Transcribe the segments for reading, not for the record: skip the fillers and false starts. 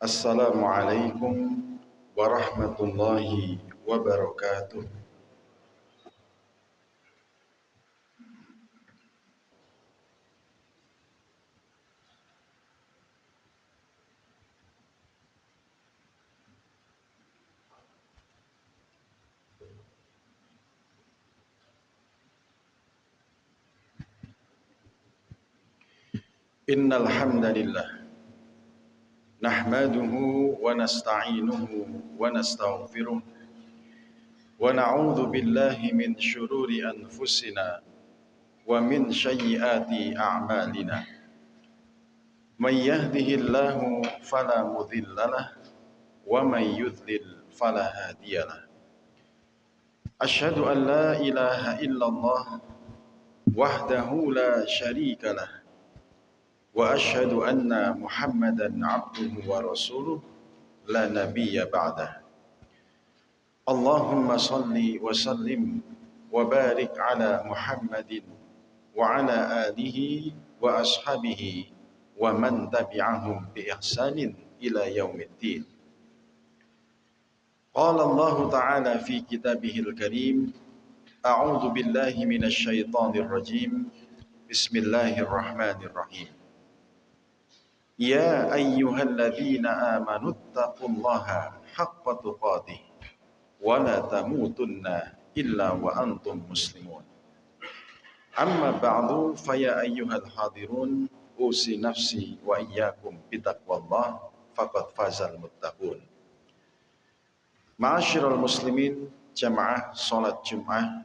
Assalamualaikum warahmatullahi wabarakatuh. Innal hamdalillah nahmaduhu wa nasta'inuhu wa nastaghfiruh wa na'udzu billahi min syururi anfusina wa min sayyiati a'malina. May yahdihillahu fala mudhillalah wa may yudlil fala hadiyalah. Asyhadu an la ilaha illallah wahdahu la syarikalah wa asyhadu anna Muhammadan abduhu wa rasuluh la nabiyya ba'dah. Allahumma salli wa sallim wa barik ala Muhammadin wa ala alihi wa ashabihi wa man tabi'ahum bi ihsanin ila yaumiddin. Qala Allah ta'ala fi kitabihil karim, a'udzu billahi minasy syaithanir rajim. Bismillahirrahmanirrahim. Ya ayyuhalladzina amanu taqullaha haqqa tuqatih wa la tamutunna illa wa antum muslimun. Amma ba'du fa ya ayyuhal hadirun usi nafsi wa iyyakum bitaqwallah faqad fazal muttaqun. Ma'asyiral muslimin, jamaah salat Jumat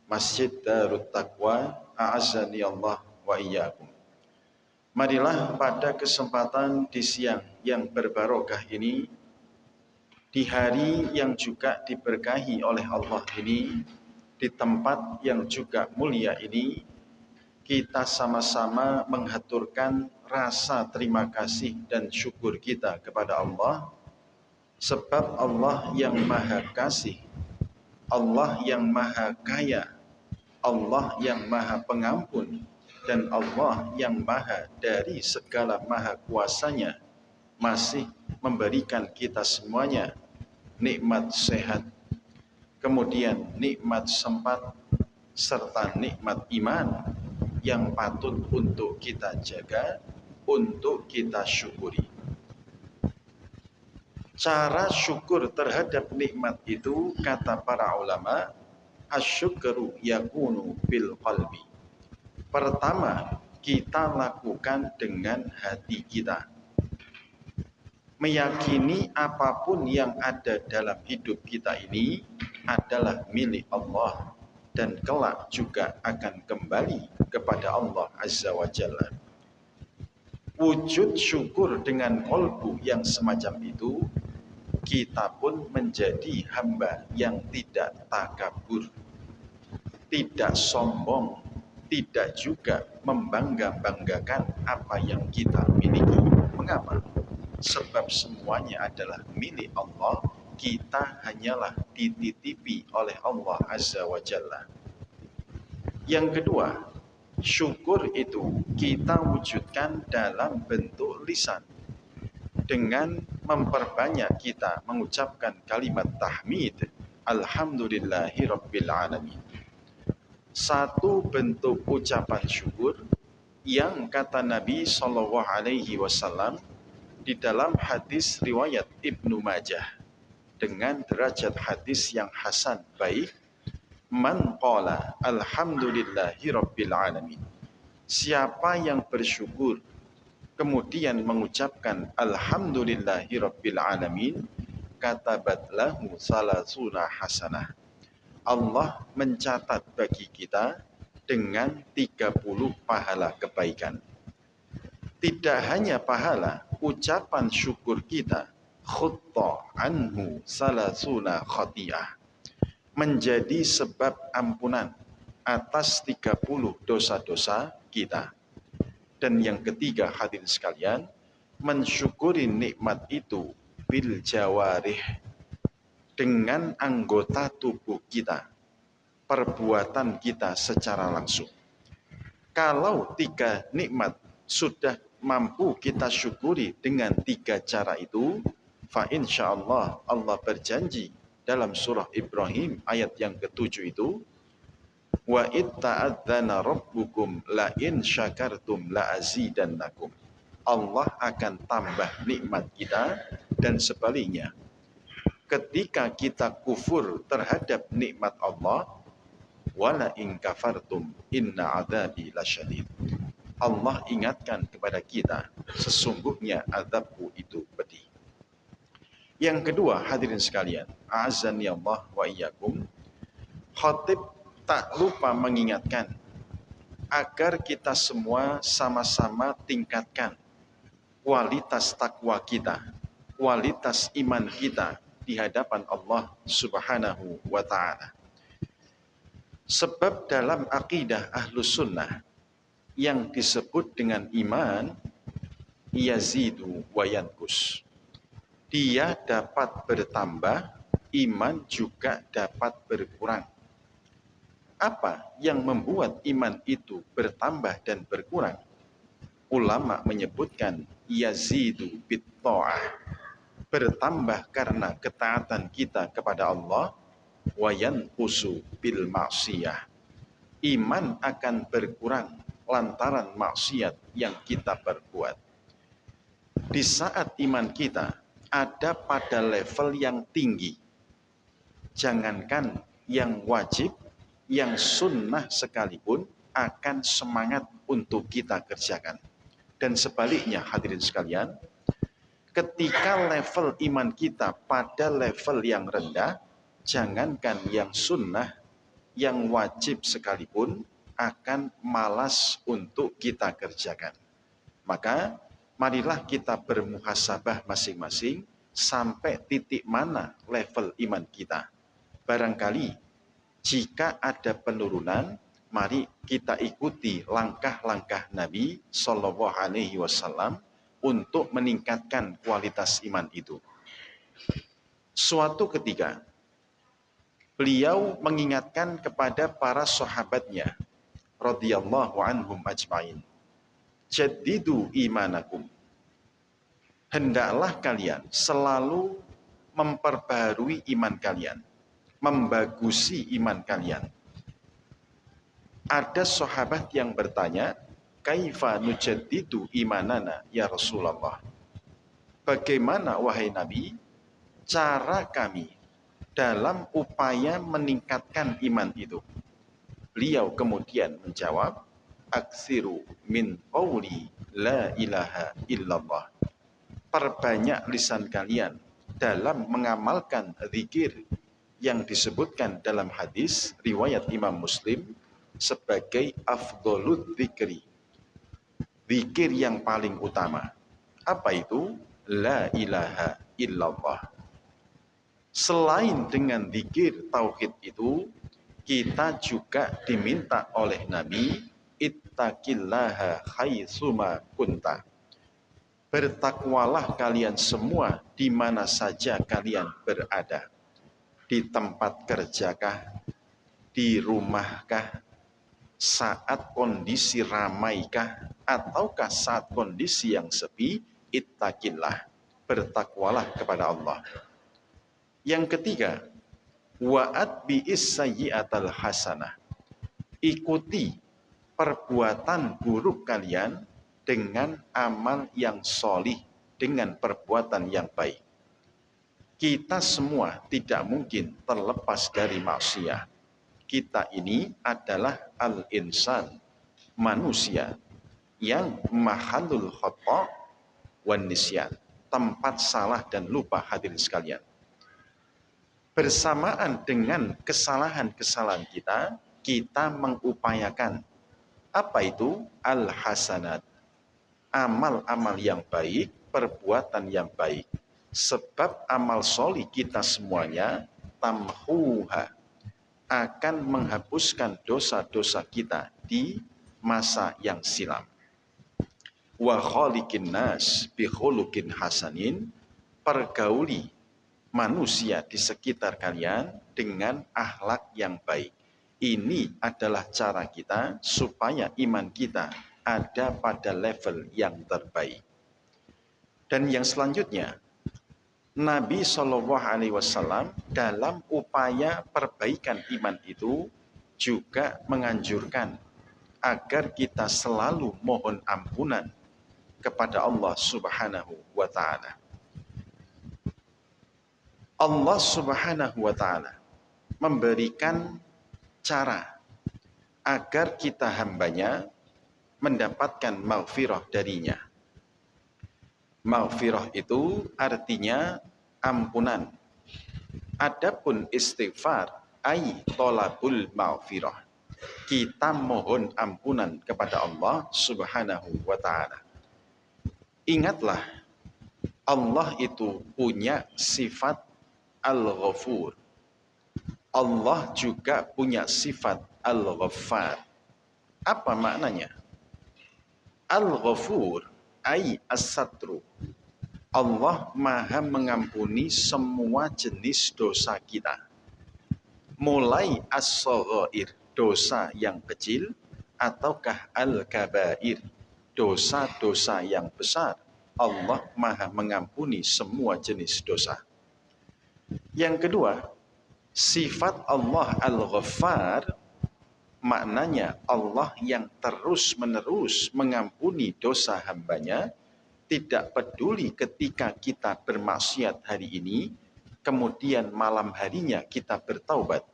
Masjid Darut Taqwa, a'azzani Allah wa iyyakum. Marilah pada kesempatan di siang yang berbarokah ini, di hari yang juga diberkahi oleh Allah ini, di tempat yang juga mulia ini, kita sama-sama menghaturkan rasa terima kasih dan syukur kita kepada Allah, sebab Allah yang maha kasih, Allah yang maha kaya, Allah yang maha pengampun, dan Allah yang maha dari segala maha kuasanya masih memberikan kita semuanya nikmat sehat, kemudian nikmat sempat, serta nikmat iman yang patut untuk kita jaga, untuk kita syukuri. Cara syukur terhadap nikmat itu, kata para ulama, asyukru yakunu bil qalbi. Pertama, kita lakukan dengan hati kita. Meyakini apapun yang ada dalam hidup kita ini adalah milik Allah dan kelak juga akan kembali kepada Allah Azza wa Jalla. Wujud syukur dengan qalbu yang semacam itu, kita pun menjadi hamba yang tidak takabur, tidak sombong, tidak juga membangga-banggakan apa yang kita miliki. Mengapa? Sebab semuanya adalah milik Allah, kita hanyalah dititipi oleh Allah Azza wa Jalla. Yang kedua, syukur itu kita wujudkan dalam bentuk lisan, dengan memperbanyak kita mengucapkan kalimat tahmid, alhamdulillahi rabbil alamin. Satu bentuk ucapan syukur yang kata Nabi SAW di dalam hadis riwayat Ibnu Majah dengan derajat hadis yang hasan baik, man qala alhamdulillahi rabbil alamin. Siapa yang bersyukur kemudian mengucapkan alhamdulillahi rabbil alamin, katabat lahu salasuna hasanah. Allah mencatat bagi kita dengan 30 pahala kebaikan. Tidak hanya pahala, ucapan syukur kita khutta anhu salasuna khati'ah, menjadi sebab ampunan atas 30 dosa-dosa kita. Dan yang ketiga, hadirin sekalian, mensyukuri nikmat itu bil jawarih, dengan anggota tubuh kita, perbuatan kita secara langsung. Kalau 3 nikmat sudah mampu kita syukuri dengan 3 cara itu, fa insyaallah Allah berjanji dalam surah Ibrahim ayat yang ke-7 itu, wa itta'adzana rabbukum la in syakartum la azidannakum. Allah akan tambah nikmat kita, dan sebaliknya ketika kita kufur terhadap nikmat Allah, wala in kafartum inna adzabi lasyadid. Allah ingatkan kepada kita, sesungguhnya azabku itu pedih. Yang kedua, hadirin sekalian, a'azzani Allah wa iyyakum, khatib tak lupa mengingatkan agar kita semua sama-sama tingkatkan kualitas takwa kita, kualitas iman kita di hadapan Allah Subhanahu wa ta'ala. Sebab dalam akidah Ahlus Sunnah yang disebut dengan iman, yazidu wa yankus. Dia dapat bertambah, iman juga dapat berkurang. Apa yang membuat iman itu bertambah dan berkurang? Ulama menyebutkan yazidu bit ta'ah, bertambah karena ketaatan kita kepada Allah, wa yanqusu bil ma'siyah, iman akan berkurang lantaran maksiat yang kita perbuat. Di saat iman kita ada pada level yang tinggi, jangankan yang wajib, yang sunnah sekalipun akan semangat untuk kita kerjakan. Dan sebaliknya hadirin sekalian, ketika level iman kita pada level yang rendah, jangankan yang sunnah, yang wajib sekalipun akan malas untuk kita kerjakan. Maka marilah kita bermuhasabah masing-masing sampai titik mana level iman kita. Barangkali jika ada penurunan, mari kita ikuti langkah-langkah Nabi Shallallahu Alaihi Wasallam untuk meningkatkan kualitas iman itu. Suatu ketika, beliau mengingatkan kepada para sahabatnya, radhiyallahu anhum ajmain, jaddidu imanakum. Hendaklah kalian selalu memperbaharui iman kalian, membagusi iman kalian. Ada sahabat yang bertanya, kaifa nujaddidu imanana ya Rasulullah? Bagaimana wahai Nabi, cara kami dalam upaya meningkatkan iman itu? Beliau kemudian menjawab, aksiru min qawli la ilaha illallah. Perbanyak lisan kalian dalam mengamalkan zikir yang disebutkan dalam hadis riwayat Imam Muslim sebagai afdholud dzikri, zikir yang paling utama. Apa itu? La ilaha illallah. Selain dengan zikir tauhid itu, kita juga diminta oleh Nabi, ittaqillaha haitsuma kunta. Bertakwalah kalian semua di mana saja kalian berada. Di tempat kerjakah, di rumahkah, saat kondisi ramaikah, ataukah saat kondisi yang sepi, ittaqillah, bertakwalah kepada Allah. Yang ketiga, wa'at bi'is sayyi'atal hasanah. Ikuti perbuatan buruk kalian dengan amal yang solih, dengan perbuatan yang baik. Kita semua tidak mungkin terlepas dari maksiat. Kita ini adalah al-insan, manusia yang mahalul khata' wan nisyan, tempat salah dan lupa hadirin sekalian. Bersamaan dengan kesalahan-kesalahan kita, kita mengupayakan apa itu? Al-hasanat, amal-amal yang baik, perbuatan yang baik. Sebab amal solih kita semuanya tamhuha, akan menghapuskan dosa-dosa kita di masa yang silam. Wa khaliqin nas bi khuluqin hasanin, pergauli manusia di sekitar kalian dengan akhlak yang baik. Ini adalah cara kita supaya iman kita ada pada level yang terbaik. Dan yang selanjutnya, Nabi SAW dalam upaya perbaikan iman itu juga menganjurkan agar kita selalu mohon ampunan kepada Allah Subhanahu wa Ta'ala. Allah Subhanahu wa Ta'ala memberikan cara agar kita hambanya mendapatkan maghfirah darinya. Maghfirah itu artinya ampunan. Adapun istighfar ai tolabul maghfirah. Kita mohon ampunan kepada Allah Subhanahu wa Ta'ala. Ingatlah, Allah itu punya sifat Al-Ghafur. Allah juga punya sifat Al-Ghaffar. Apa maknanya? Al-Ghafur ai as-satru. Allah maha mengampuni semua jenis dosa kita. Mulai as-saghair, dosa yang kecil, ataukah al-kabair, dosa-dosa yang besar. Allah maha mengampuni semua jenis dosa. Yang kedua, sifat Allah Al-Ghaffar, maknanya Allah yang terus-menerus mengampuni dosa hambanya, tidak peduli ketika kita bermaksiat hari ini, kemudian malam harinya kita bertaubat.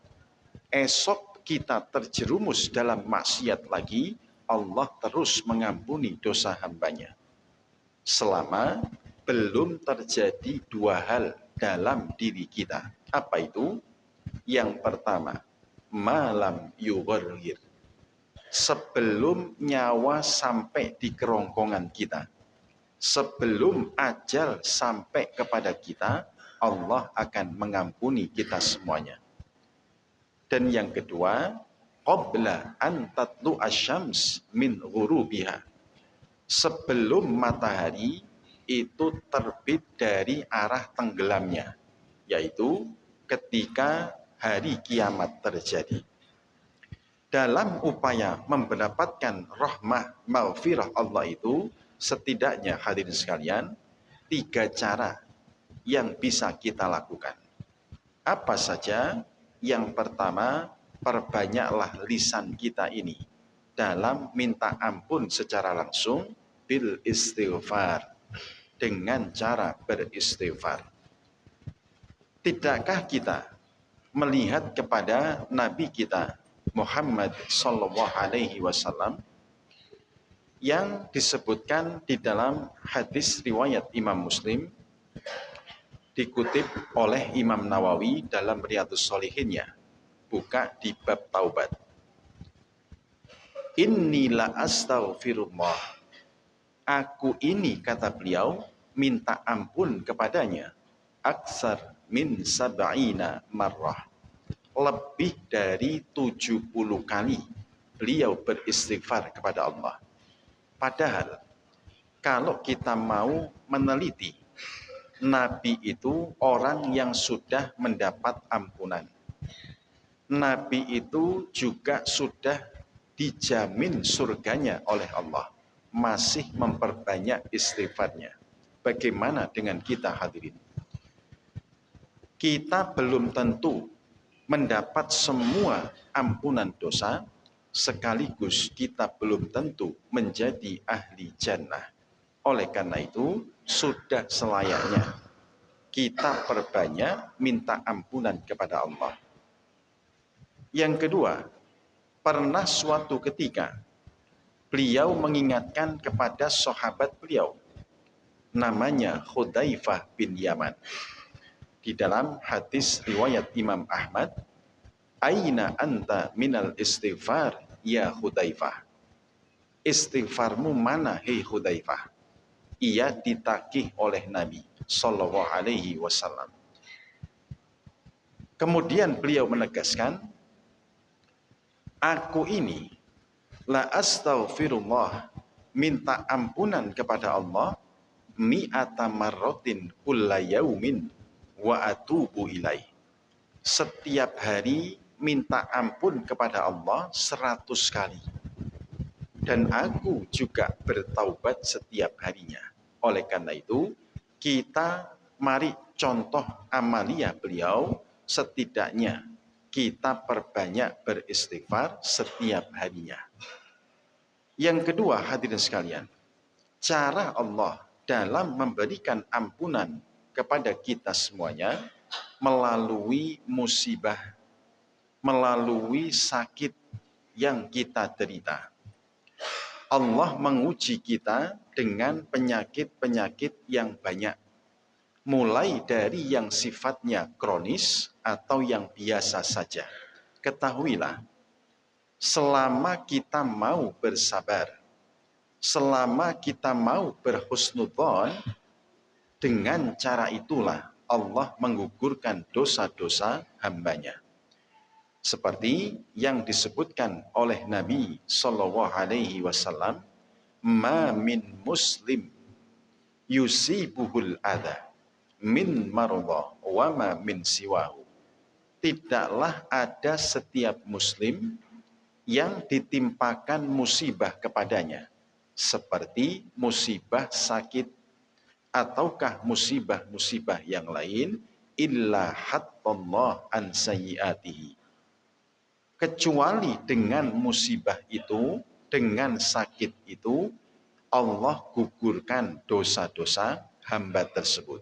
Esok kita terjerumus dalam maksiat lagi, Allah terus mengampuni dosa hambanya. Selama belum terjadi dua hal dalam diri kita. Apa itu? Yang pertama, malam yughargir. Sebelum nyawa sampai di kerongkongan kita, sebelum ajal sampai kepada kita, Allah akan mengampuni kita semuanya. Dan yang kedua, qabla an tatlu asyams min ghurubiha. Sebelum matahari itu terbit dari arah tenggelamnya, yaitu ketika hari kiamat terjadi. Dalam upaya mendapatkan rahmah maghfirah Allah itu, setidaknya hadirin sekalian, 3 cara yang bisa kita lakukan. Apa saja? Yang pertama, perbanyaklah lisan kita ini dalam minta ampun secara langsung bil istighfar, dengan cara beristighfar. Tidakkah kita melihat kepada Nabi kita Muhammad sallallahu alaihi wasallam yang disebutkan di dalam hadis riwayat Imam Muslim, dikutip oleh Imam Nawawi dalam Riyadhus Shalihinnya, buka di bab taubat. Inni la astaghfirullah. Aku ini, kata beliau, minta ampun kepadanya aksar min sab'ina marrah. Lebih dari 70 kali beliau beristighfar kepada Allah. Padahal kalau kita mau meneliti, Nabi itu orang yang sudah mendapat ampunan. Nabi itu juga sudah dijamin surganya oleh Allah, masih memperbanyak istighfarnya. Bagaimana dengan kita hadirin? Kita belum tentu mendapat semua ampunan dosa, sekaligus kita belum tentu menjadi ahli jannah. Oleh karena itu, sudah selayaknya kita perbanyak minta ampunan kepada Allah. Yang kedua, pernah suatu ketika beliau mengingatkan kepada sahabat beliau, namanya Hudzaifah bin Yaman. Di dalam hadis riwayat Imam Ahmad, aina anta minal istighfar ya Hudzaifah. Istighfarmu mana hei Hudzaifah? Ia ditagih oleh Nabi sallallahu alaihi wasallam. Kemudian beliau menegaskan, aku ini la astaghfirullah, minta ampunan kepada Allah mi'ata marratin kulla yaumin wa atubu ilaih. Setiap hari minta ampun kepada Allah 100 kali. dan aku juga bertaubat setiap harinya. Oleh karena itu, kita mari contoh amalia beliau, setidaknya kita perbanyak beristighfar setiap harinya. Yang kedua, hadirin sekalian, cara Allah dalam memberikan ampunan kepada kita semuanya melalui musibah, melalui sakit yang kita derita. Allah menguji kita dengan penyakit-penyakit yang banyak. Mulai dari yang sifatnya kronis atau yang biasa saja. Ketahuilah, selama kita mau bersabar, selama kita mau berhusnudzon, dengan cara itulah Allah menggugurkan dosa-dosa hambanya. Seperti yang disebutkan oleh Nabi Shallallahu Alaihi Wasallam, "Ma min muslim yusibuhul adha min marudha wa ma min siwahu." Tidaklah ada setiap muslim yang ditimpakan musibah kepadanya, seperti musibah sakit ataukah musibah-musibah yang lain, illa hattallah an sayyiatihi, kecuali dengan musibah itu, dengan sakit itu, Allah gugurkan dosa-dosa hamba tersebut.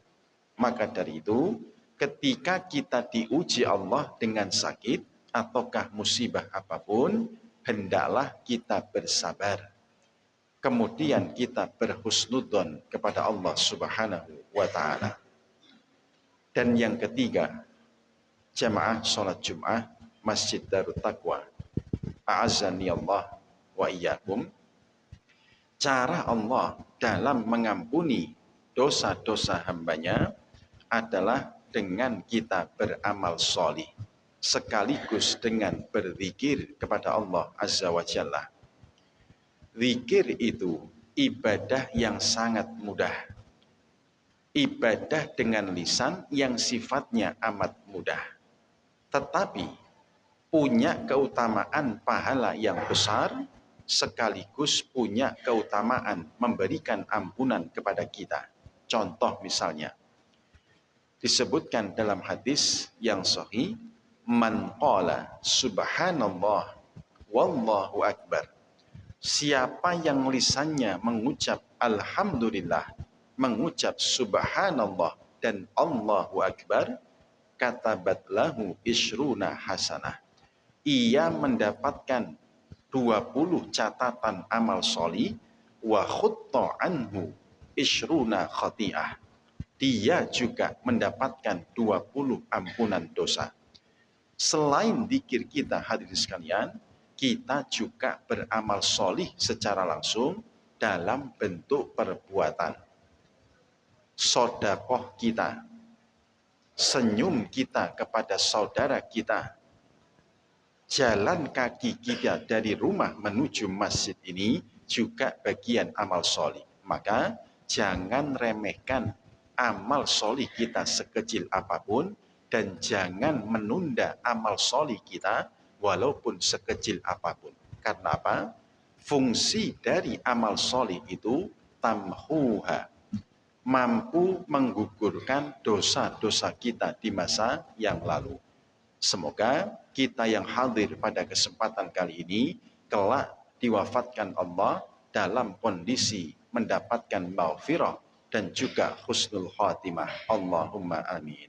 Maka dari itu, ketika kita diuji Allah dengan sakit ataukah musibah apapun, hendaklah kita bersabar. Kemudian kita berhusnudzon kepada Allah Subhanahu wa Ta'ala. Dan yang ketiga, jamaah sholat Jum'ah Masjid Darut Taqwa, a'azzani Allah wa iyyakum. Cara Allah dalam mengampuni dosa-dosa hambanya adalah dengan kita beramal solih, sekaligus dengan berzikir kepada Allah Azza wa Jalla. Zikir itu ibadah yang sangat mudah. Ibadah dengan lisan yang sifatnya amat mudah. Tetapi punya keutamaan pahala yang besar, sekaligus punya keutamaan memberikan ampunan kepada kita. Contoh misalnya, disebutkan dalam hadis yang sahih, man qala subhanallah wallahu akbar. Siapa yang lisannya mengucap alhamdulillah, mengucap subhanallah dan Allahu akbar, katabat lahu isruna hasanah. Ia mendapatkan 20 catatan amal sholih, wa khutta anhu isruna khati'ah. Dia juga mendapatkan 20 ampunan dosa. Selain zikir kita, hadirin sekalian, kita juga beramal sholih secara langsung dalam bentuk perbuatan. Sedekah kita, senyum kita kepada saudara kita, jalan kaki kita dari rumah menuju masjid ini juga bagian amal sholih. Maka jangan remehkan amal sholih kita sekecil apapun, dan jangan menunda amal sholih kita walaupun sekecil apapun. Karena apa? Fungsi dari amal sholih itu tamhuha, mampu menggugurkan dosa-dosa kita di masa yang lalu. Semoga kita yang hadir pada kesempatan kali ini kelak diwafatkan Allah dalam kondisi mendapatkan maghfirah dan juga husnul khatimah. Allahumma amin.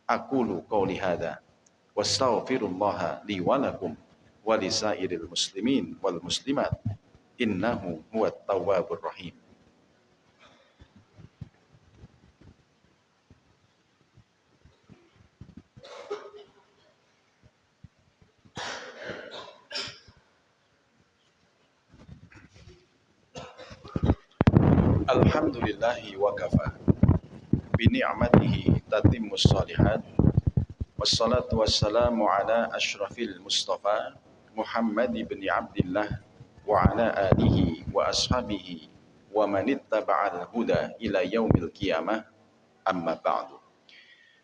Aqulu qawli hadza wastaghfirullah li wa lakum wa lisairil muslimin wal muslimat innahu huwat tawwabur rahim. Alhamdulillahi wa kafa bi ni'matihi tatimmus shalihat wassalatu wassalamu ala asyrafil mustafa Muhammad ibn Abdillah wa ala alihi wa ashabihi wa man ittaba'al huda ila yaumil qiyamah, amma ba'du.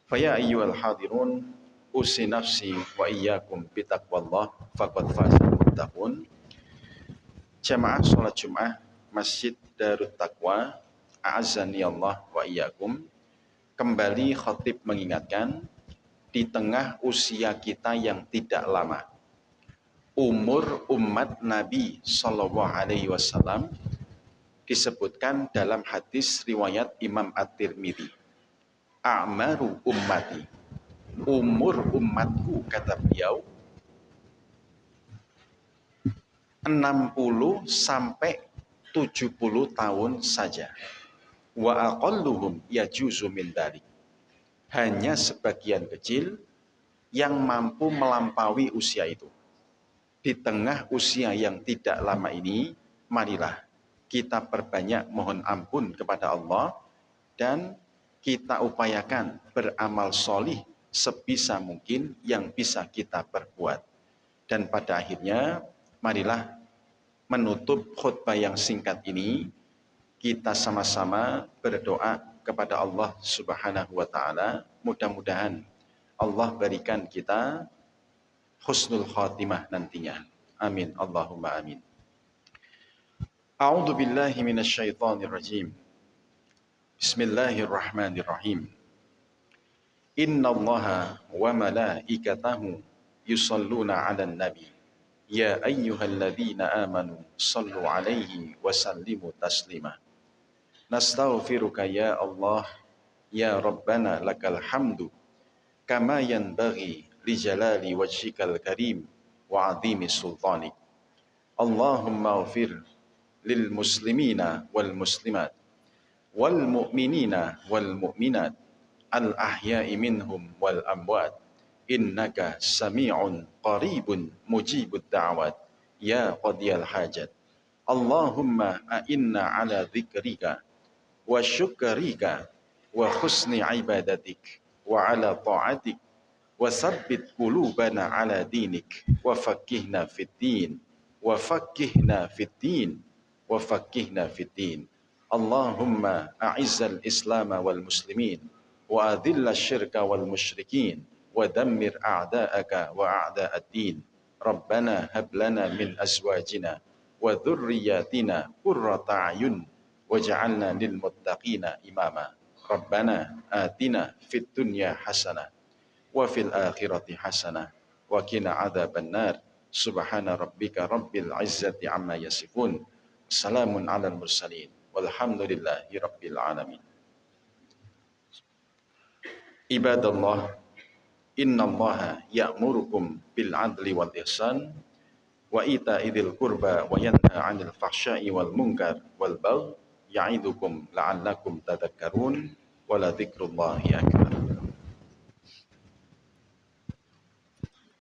Faya ayyuhal hadirun, usi nafsi wa iyyakum bitaqwallah faqad fazal muttaqun. Jamaah sholat Jum'ah Masjid Darut Taqwa, a'azzani Allah wa iyyakum. Kembali khatib mengingatkan, di tengah usia kita yang tidak lama, umur umat Nabi Shallallahu Alaihi Wasallam disebutkan dalam hadis riwayat Imam At-Tirmidzi, a'maru ummati, umur umatku, kata beliau, 60 sampai 70 tahun saja. Wa aqalluhum yajuzu min dzalik. Hanya sebagian kecil yang mampu melampaui usia itu. Di tengah usia yang tidak lama ini, marilah kita perbanyak mohon ampun kepada Allah dan kita upayakan beramal solih sebisa mungkin yang bisa kita perbuat. Dan pada akhirnya, marilah menutup khutbah yang singkat ini, kita sama-sama berdoa kepada Allah Subhanahu wa Ta'ala. Mudah-mudahan Allah berikan kita husnul khatimah nantinya. Amin. Allahumma amin. A'udzu billahi minasyaitonir rajim. Bismillahirrahmanirrahim. Innallaha wa malaikatahu yusalluna 'alan nabi. Ya ayyuhalladzina amanu sallu 'alaihi wa sallimu taslima. Nastaghfiruka ya Allah, ya Rabbana lakal hamdu kama yanbaghi li jalali wajhikal karim wa 'azimi sultanik. Allahumma ighfir lil muslimina wal muslimat wal mu'minina wal mu'minat al ahya'i minhum wal amwat innaka sami'un qaribun mujibud da'wat ya qadiyal hajat. Allahumma a'inna ala dzikrika wa syukrika wa husni ibadatik wa ala ta'atik wa sabbit qulubana ala dinik wa faqqihna fid din wa faqqihna fid din wa faqqihna fid din. Allahumma a'izzal islam wal muslimin wa adhilla syirka wal musyrikin wa dammir a'da'aka wa a'da'ad din. Rabbana hab lana min azwajina wa dhurriyyatina qurrata a'yun waj'alna lil muttaqina imama. Rabbana atina fid dunya hasanah wa fil akhirati hasanah wa qina adzaban nar. Subhana rabbika rabbil izzati amma yasifun. Salamun alal mursalin walhamdulillahi rabbil alamin. Ibadallah, innallaha ya'murukum bil adli wal ihsan wa ita'i dzil qurba wa yanha 'anil fahsya'i wal munkar wal baghi ya'idukum la'allakum tadhakkarun wa la dzikrullahi akbar.